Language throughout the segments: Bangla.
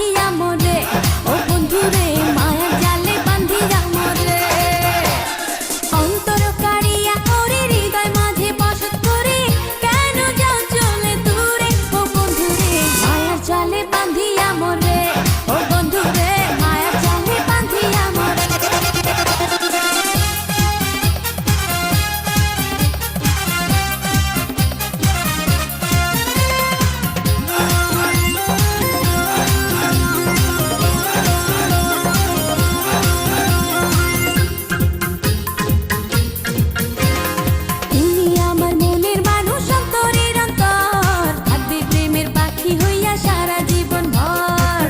বান্ধিয়া মোরে, ও বন্ধুরে মায়ার জালে বান্ধিয়া মোরে। অন্তর কাড়িয়া ওরে হৃদয় মাঝে বসত করে, কেন যাও চলে দূরে, ও বন্ধুরে মায়ার জালে বান্ধিয়া মোরে, ও বন্ধুরে মায়ার জালে বান্ধিয়া মোরে। তুমি আমার মনের মানুষ, অন্তরের অন্তর, থাকবে প্রেমের পাখি হইয়া সারা জীবন ভর।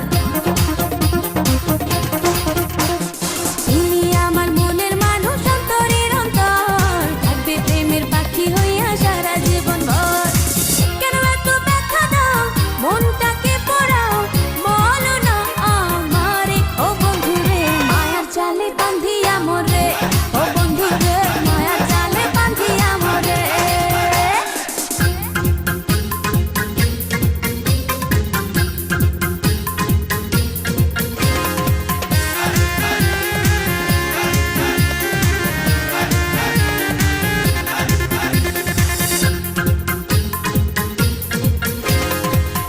তুমি আমার মনের মানুষ, অন্তরের অন্তর, থাকবে প্রেমের পাখি হইয়া সারা জীবন ভর। কেন এত ব্যথা দাও, মনটাকে পোড়াও, বলো না আমারে, ও বন্ধুরে মায়ার জালে বান্ধিয়া মোরে, ও বন্ধুরে মায়ার জালে বান্ধিয়া মোরে।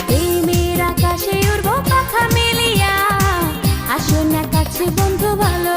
প্রেমের আকাশে উড়বো পাখা মেলিয়া, আসো না কাছে বন্ধু ভালো